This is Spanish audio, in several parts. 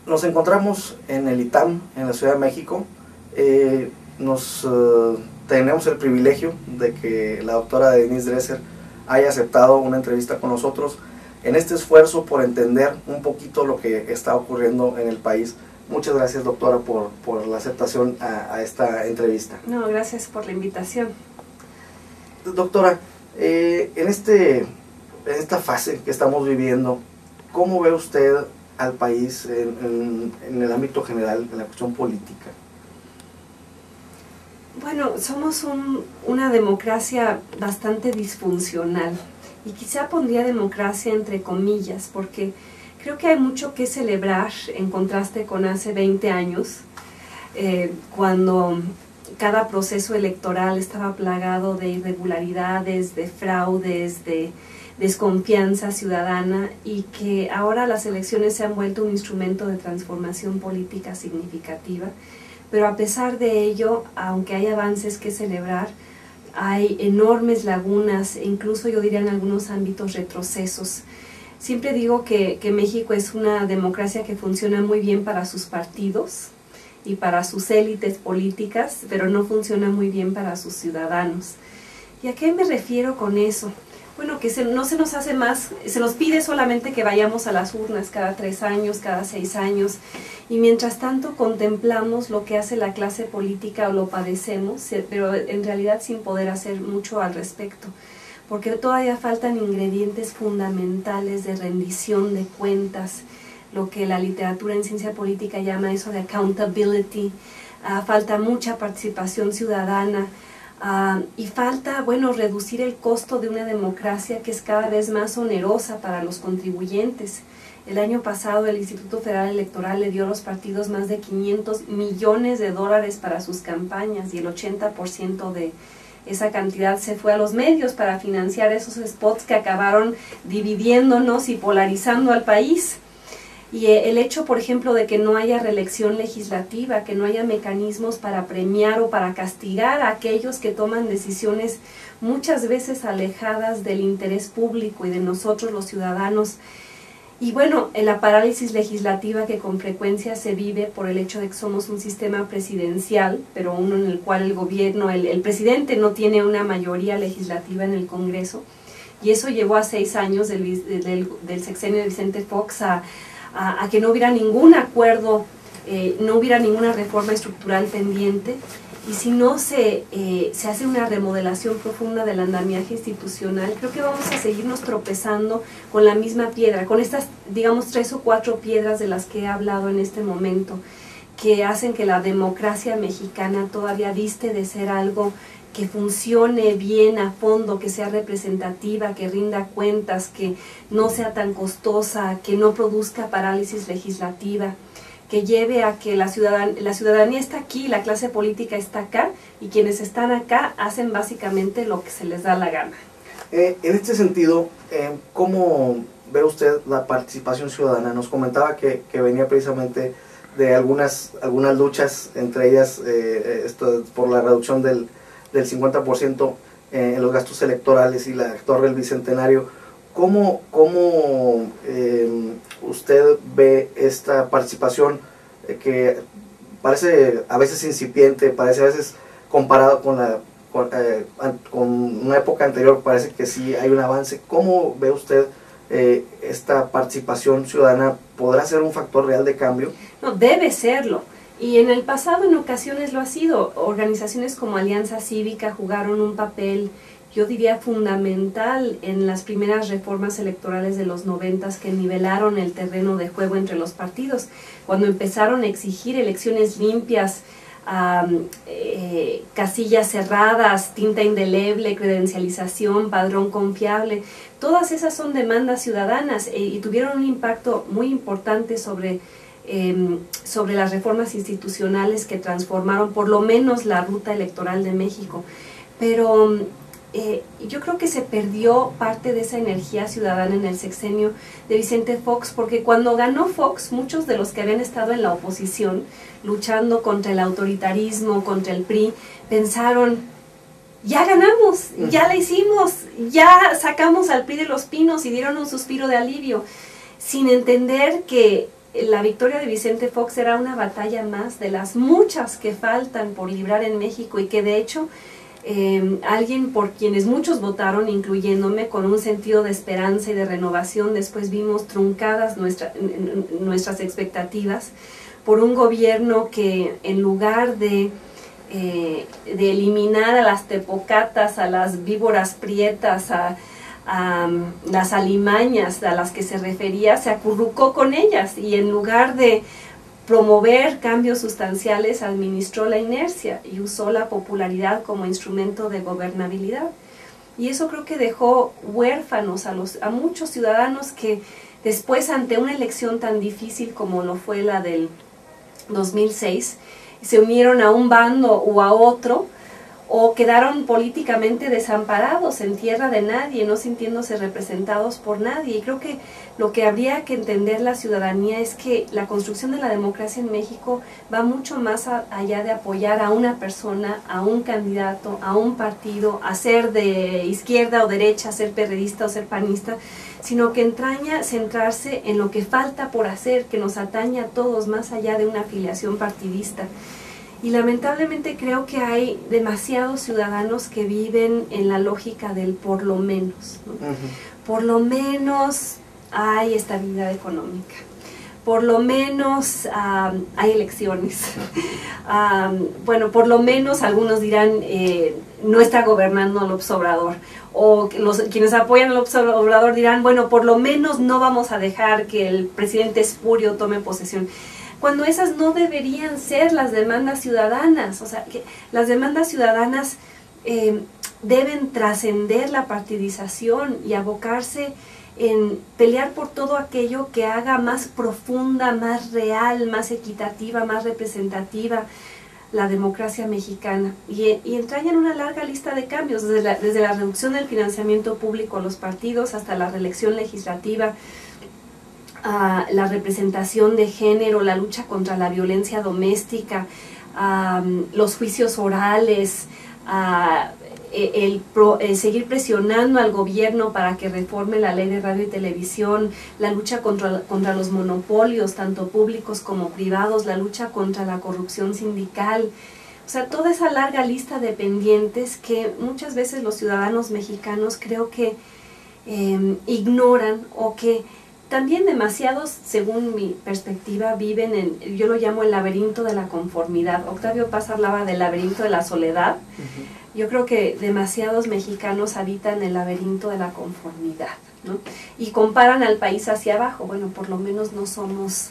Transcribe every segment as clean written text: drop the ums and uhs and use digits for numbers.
Nos encontramos en el ITAM, en la Ciudad de México. Tenemos el privilegio de que la doctora Denise Dresser haya aceptado una entrevista con nosotros en este esfuerzo por entender un poquito lo que está ocurriendo en el país. Muchas gracias, doctora, por la aceptación a esta entrevista. No, gracias por la invitación. Doctora, en esta fase que estamos viviendo, ¿cómo ve usted al país en el ámbito general, en la cuestión política? Bueno, somos una democracia bastante disfuncional, y quizá pondría democracia entre comillas, porque creo que hay mucho que celebrar en contraste con hace 20 años, cuando cada proceso electoral estaba plagado de irregularidades, de fraudes, de desconfianza ciudadana, y que ahora las elecciones se han vuelto un instrumento de transformación política significativa. Pero a pesar de ello, aunque hay avances que celebrar, hay enormes lagunas e incluso yo diría en algunos ámbitos retrocesos. Siempre digo que México es una democracia que funciona muy bien para sus partidos y para sus élites políticas, pero no funciona muy bien para sus ciudadanos. ¿Y a qué me refiero con eso? Bueno, que no se nos hace más, se nos pide solamente que vayamos a las urnas cada 3 años, cada 6 años, y mientras tanto contemplamos lo que hace la clase política o lo padecemos, pero en realidad sin poder hacer mucho al respecto, porque todavía faltan ingredientes fundamentales de rendición de cuentas, lo que la literatura en ciencia política llama eso de accountability. Falta mucha participación ciudadana. Y falta, bueno, reducir el costo de una democracia que es cada vez más onerosa para los contribuyentes. El año pasado el Instituto Federal Electoral le dio a los partidos más de 500 millones de dólares para sus campañas, y el 80% de esa cantidad se fue a los medios para financiar esos spots que acabaron dividiéndonos y polarizando al país. Y el hecho, por ejemplo, de que no haya reelección legislativa, que no haya mecanismos para premiar o para castigar a aquellos que toman decisiones muchas veces alejadas del interés público y de nosotros los ciudadanos. Y bueno, la parálisis legislativa que con frecuencia se vive por el hecho de que somos un sistema presidencial, pero uno en el cual el gobierno, el presidente no tiene una mayoría legislativa en el Congreso. Y eso llevó a 6 años del sexenio de Vicente Fox a que no hubiera ningún acuerdo, no hubiera ninguna reforma estructural pendiente, y si no se hace una remodelación profunda del andamiaje institucional, creo que vamos a seguirnos tropezando con la misma piedra, con estas, digamos, 3 o 4 piedras de las que he hablado en este momento, que hacen que la democracia mexicana todavía diste de ser algo que funcione bien a fondo, que sea representativa, que rinda cuentas, que no sea tan costosa, que no produzca parálisis legislativa, que lleve a que la ciudadanía está aquí, la clase política está acá, y quienes están acá hacen básicamente lo que se les da la gana. En este sentido, ¿cómo ve usted la participación ciudadana? Nos comentaba que venía precisamente de algunas luchas, entre ellas por la reducción del 50% en los gastos electorales y la torre del Bicentenario. ¿Cómo usted ve esta participación que parece a veces incipiente, parece a veces comparado con una época anterior, parece que sí hay un avance? ¿Cómo ve usted esta participación ciudadana? ¿Podrá ser un factor real de cambio? No, debe serlo. Y en el pasado en ocasiones lo ha sido. Organizaciones como Alianza Cívica jugaron un papel, yo diría, fundamental en las primeras reformas electorales de los 90s, que nivelaron el terreno de juego entre los partidos, cuando empezaron a exigir elecciones limpias, casillas cerradas, tinta indeleble, credencialización, padrón confiable. Todas esas son demandas ciudadanas y tuvieron un impacto muy importante sobre las reformas institucionales que transformaron por lo menos la ruta electoral de México. Pero yo creo que se perdió parte de esa energía ciudadana en el sexenio de Vicente Fox, porque cuando ganó Fox, muchos de los que habían estado en la oposición, luchando contra el autoritarismo, contra el PRI, pensaron: ya ganamos, ya la hicimos, ya sacamos al PRI de los pinos, y dieron un suspiro de alivio, sin entender que la victoria de Vicente Fox era una batalla más de las muchas que faltan por librar en México y que de hecho alguien por quienes muchos votaron, incluyéndome, con un sentido de esperanza y de renovación, después vimos truncadas nuestras expectativas por un gobierno que en lugar de eliminar a las tepocatas, a las víboras prietas, a las alimañas a las que se refería, se acurrucó con ellas y en lugar de promover cambios sustanciales administró la inercia y usó la popularidad como instrumento de gobernabilidad. Y eso creo que dejó huérfanos a muchos ciudadanos que después, ante una elección tan difícil como lo fue la del 2006, se unieron a un bando o a otro, o quedaron políticamente desamparados en tierra de nadie, no sintiéndose representados por nadie. Y creo que lo que habría que entender la ciudadanía es que la construcción de la democracia en México va mucho más allá de apoyar a una persona, a un candidato, a un partido, a ser de izquierda o derecha, a ser perredista o ser panista, sino que entraña centrarse en lo que falta por hacer, que nos atañe a todos más allá de una afiliación partidista. Y lamentablemente creo que hay demasiados ciudadanos que viven en la lógica del por lo menos, ¿no? Por lo menos hay estabilidad económica, por lo menos hay elecciones, bueno, por lo menos algunos dirán no está gobernando López Obrador, o quienes apoyan a López Obrador dirán, bueno, por lo menos no vamos a dejar que el presidente espurio tome posesión. Cuando esas no deberían ser las demandas ciudadanas, o sea, que las demandas ciudadanas deben trascender la partidización y abocarse en pelear por todo aquello que haga más profunda, más real, más equitativa, más representativa la democracia mexicana. Y entrañan una larga lista de cambios, desde la reducción del financiamiento público a los partidos hasta la reelección legislativa, la representación de género, la lucha contra la violencia doméstica, los juicios orales, seguir presionando al gobierno para que reforme la ley de radio y televisión, la lucha contra los monopolios, tanto públicos como privados, la lucha contra la corrupción sindical. O sea, toda esa larga lista de pendientes que muchas veces los ciudadanos mexicanos creo que ignoran, o que también demasiados, según mi perspectiva, viven en, yo lo llamo el laberinto de la conformidad. Octavio Paz hablaba del laberinto de la soledad. Yo creo que demasiados mexicanos habitan el laberinto de la conformidad, ¿no? Y comparan al país hacia abajo. Bueno, por lo menos no somos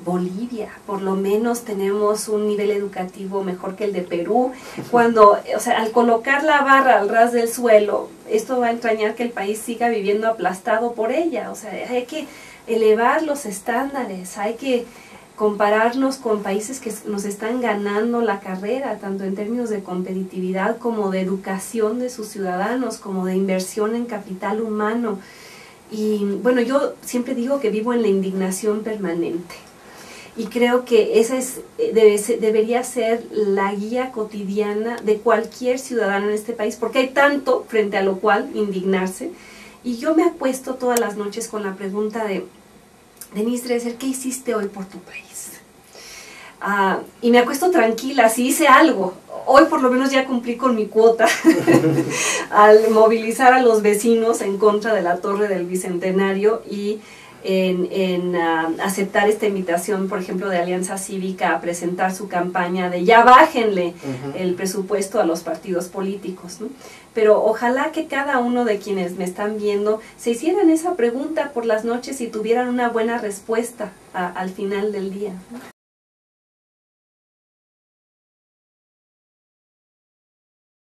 Bolivia, por lo menos tenemos un nivel educativo mejor que el de Perú. Cuando, o sea, al colocar la barra al ras del suelo, esto va a entrañar que el país siga viviendo aplastado por ella. O sea, hay que elevar los estándares, hay que compararnos con países que nos están ganando la carrera, tanto en términos de competitividad como de educación de sus ciudadanos, como de inversión en capital humano. Y bueno, yo siempre digo que vivo en la indignación permanente y creo que esa debería ser la guía cotidiana de cualquier ciudadano en este país, porque hay tanto frente a lo cual indignarse. Y yo me acuesto todas las noches con la pregunta de: Denise Dresser, ¿qué hiciste hoy por tu país? Y me acuesto tranquila, si hice algo. Hoy por lo menos ya cumplí con mi cuota al movilizar a los vecinos en contra de la Torre del Bicentenario y en aceptar esta invitación, por ejemplo, de Alianza Cívica a presentar su campaña de ya bájenle el presupuesto a los partidos políticos, ¿no? Pero ojalá que cada uno de quienes me están viendo se hicieran esa pregunta por las noches y tuvieran una buena respuesta al final del día, ¿no?